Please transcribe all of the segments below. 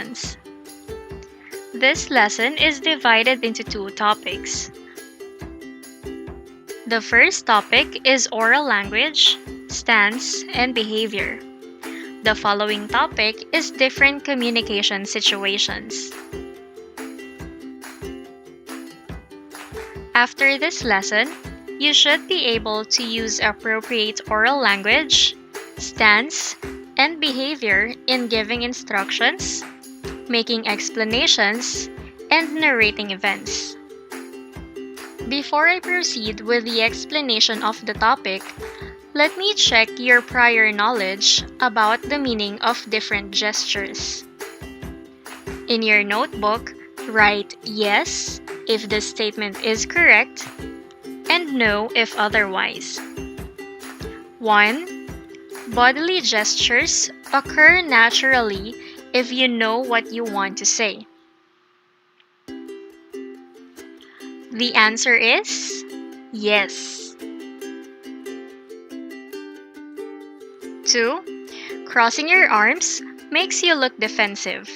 situations. This lesson is divided into two topics. The first topic is oral language, stance, and behavior. The following topic is different communication situations. After this lesson, you should be able to use appropriate oral language, stance, and behavior in giving instructions, making explanations, and narrating events. Before I proceed with the explanation of the topic, let me check your prior knowledge about the meaning of different gestures. In your notebook, write yes if the statement is correct and no if otherwise. 1. Bodily gestures occur naturally if you know what you want to say. The answer is yes. 2. Crossing your arms makes you look defensive.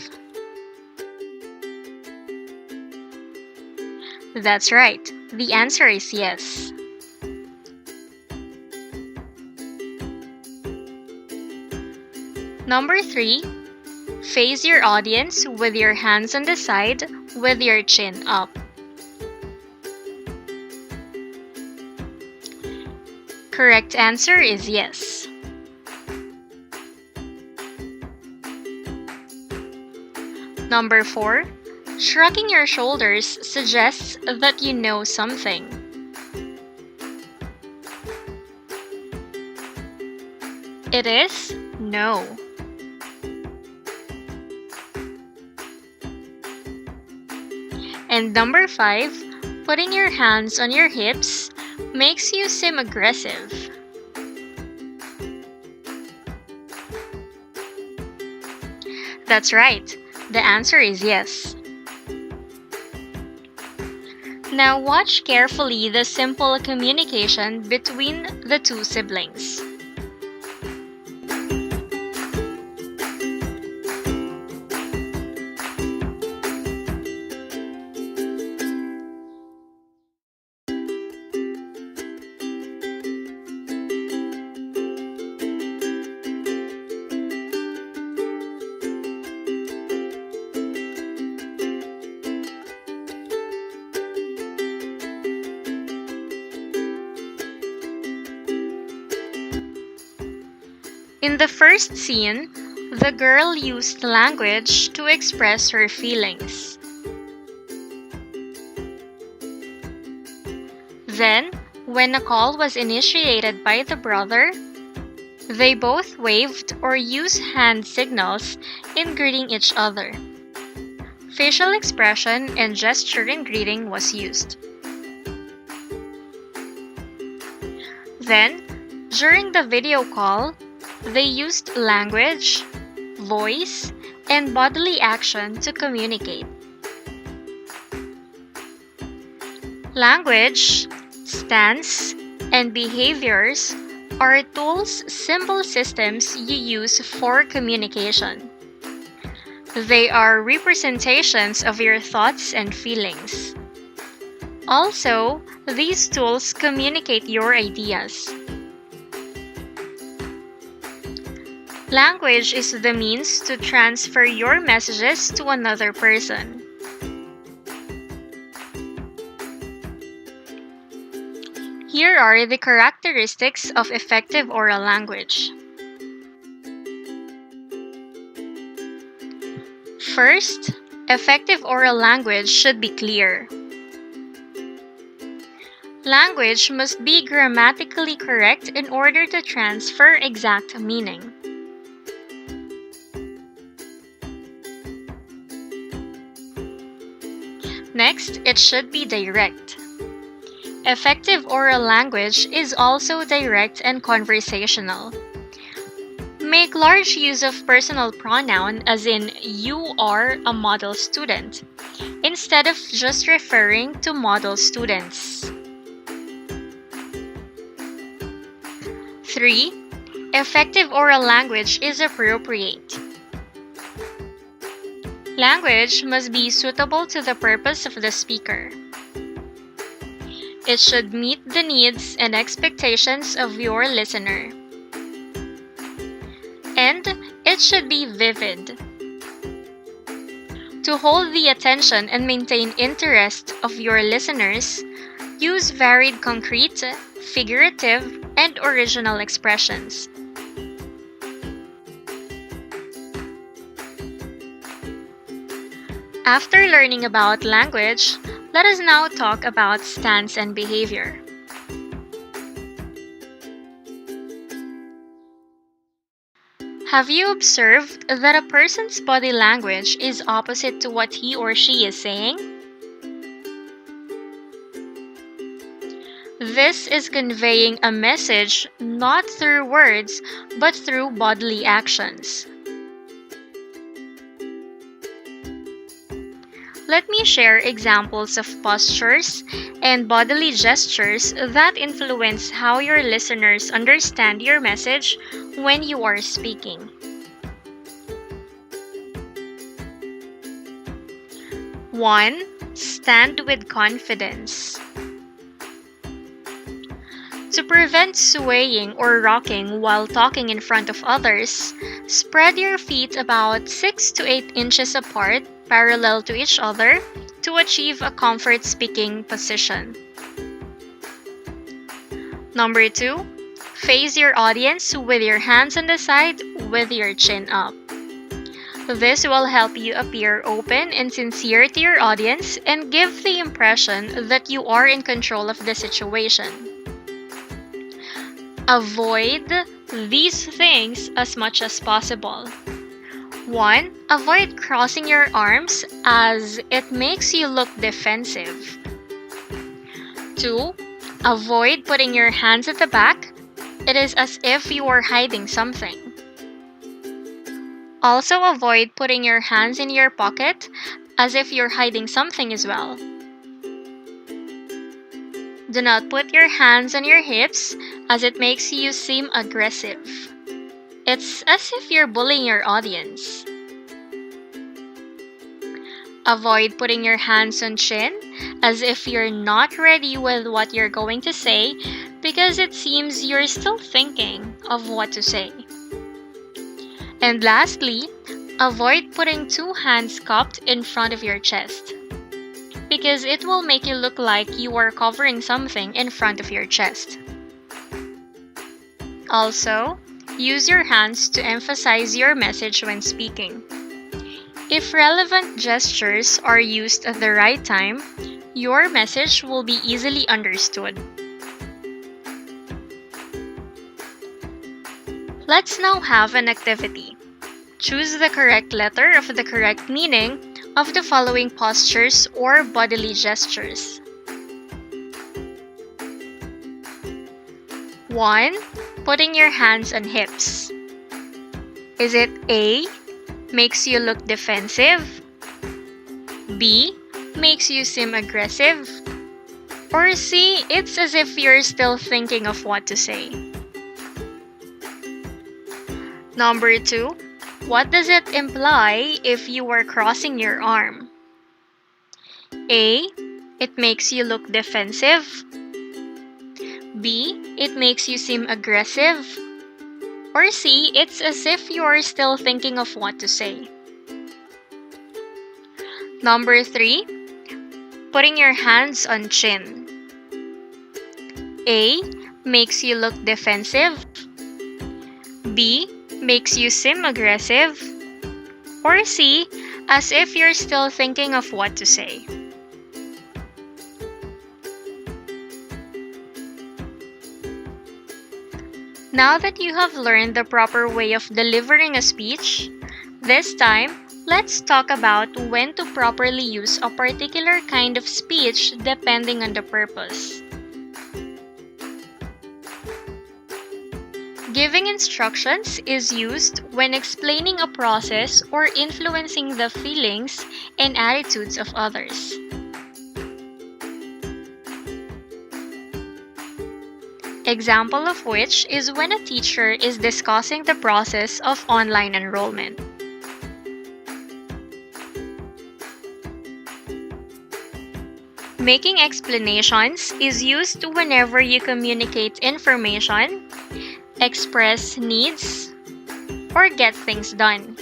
That's right. The answer is yes. Number 3. Face your audience with your hands on the side with your chin up. Correct answer is yes. Number 4. Shrugging your shoulders suggests that you know something. It is no. And number 5. Putting your hands on your hips makes you seem aggressive. That's right. The answer is yes. Now watch carefully the simple communication between the two siblings. In the first scene, the girl used language to express her feelings. Then, when a call was initiated by the brother, they both waved or used hand signals in greeting each other. Facial expression and gesture in greeting was used. Then, during the video call, they used language, voice, and bodily action to communicate. Language, stance, and behaviors are tools, symbol systems you use for communication. They are representations of your thoughts and feelings. Also, these tools communicate your ideas. Language is the means to transfer your messages to another person. Here are the characteristics of effective oral language. First, effective oral language should be clear. Language must be grammatically correct in order to transfer exact meaning. Next, it should be direct. Effective oral language is also direct and conversational. Make large use of personal pronoun as in you are a model student, instead of just referring to model students. 3. Effective oral language is appropriate. Language must be suitable to the purpose of the speaker. It should meet the needs and expectations of your listener. And it should be vivid. To hold the attention and maintain interest of your listeners, use varied concrete, figurative, and original expressions. After learning about language, let us now talk about stance and behavior. Have you observed that a person's body language is opposite to what he or she is saying? This is conveying a message not through words but through bodily actions. Let me share examples of postures and bodily gestures that influence how your listeners understand your message when you are speaking. 1. Stand with confidence. To prevent swaying or rocking while talking in front of others, spread your feet about 6 to 8 inches apart, parallel to each other, to achieve a comfort speaking position. Number 2, face your audience with your hands on the side with your chin up. This will help you appear open and sincere to your audience and give the impression that you are in control of the situation. Avoid these things as much as possible. 1. Avoid crossing your arms as it makes you look defensive. 2. Avoid putting your hands at the back. It is as if you are hiding something. Also avoid putting your hands in your pocket as if you're hiding something as well. Do not put your hands on your hips as it makes you seem aggressive. It's as if you're bullying your audience. Avoid putting your hands on chin as if you're not ready with what you're going to say because it seems you're still thinking of what to say. And lastly, avoid putting 2 hands cupped in front of your chest because it will make you look like you are covering something in front of your chest. Also, use your hands to emphasize your message when speaking. If relevant gestures are used at the right time, your message will be easily understood. Let's now have an activity. Choose the correct letter of the correct meaning of the following postures or bodily gestures. 1. Putting your hands on hips. Is it A, makes you look defensive? B, makes you seem aggressive? Or C, it's as if you're still thinking of what to say? Number 2, what does it imply if you are crossing your arm? A, it makes you look defensive. B, it makes you seem aggressive. Or C, it's as if you are still thinking of what to say. Number 3, putting your hands on chin. A, makes you look defensive. B, makes you seem aggressive. Or C, as if you're still thinking of what to say. Now that you have learned the proper way of delivering a speech, this time, let's talk about when to properly use a particular kind of speech depending on the purpose. Giving instructions is used when explaining a process or influencing the feelings and attitudes of others. Example of which is when a teacher is discussing the process of online enrollment. Making explanations is used whenever you communicate information, express needs, or get things done.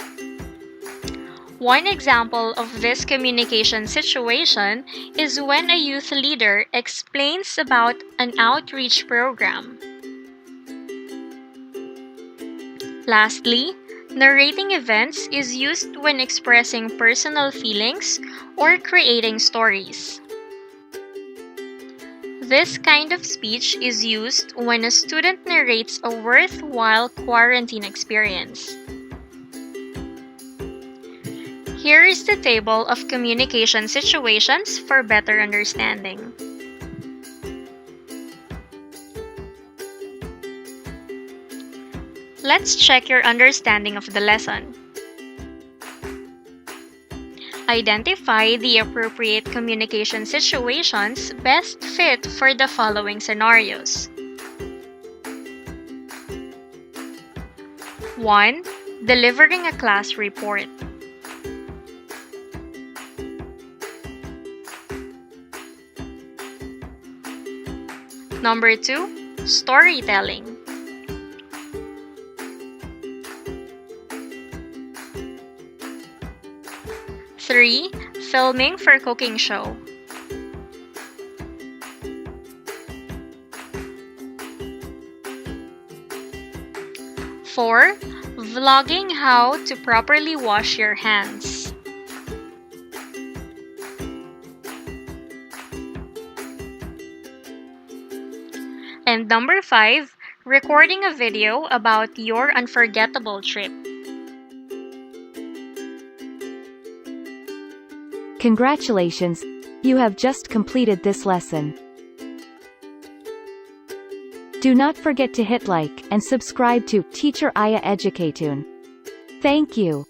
One example of this communication situation is when a youth leader explains about an outreach program. Lastly, narrating events is used when expressing personal feelings or creating stories. This kind of speech is used when a student narrates a worthwhile quarantine experience. Here is the table of communication situations for better understanding. Let's check your understanding of the lesson. Identify the appropriate communication situations best fit for the following scenarios. 1. Delivering a class report. Number 2. Storytelling. Three. Filming for cooking show. 4. Vlogging how to properly wash your hands. And number 5, recording a video about your unforgettable trip. Congratulations! You have just completed this lesson. Do not forget to hit like and subscribe to Teacher Aya Educatune. Thank you.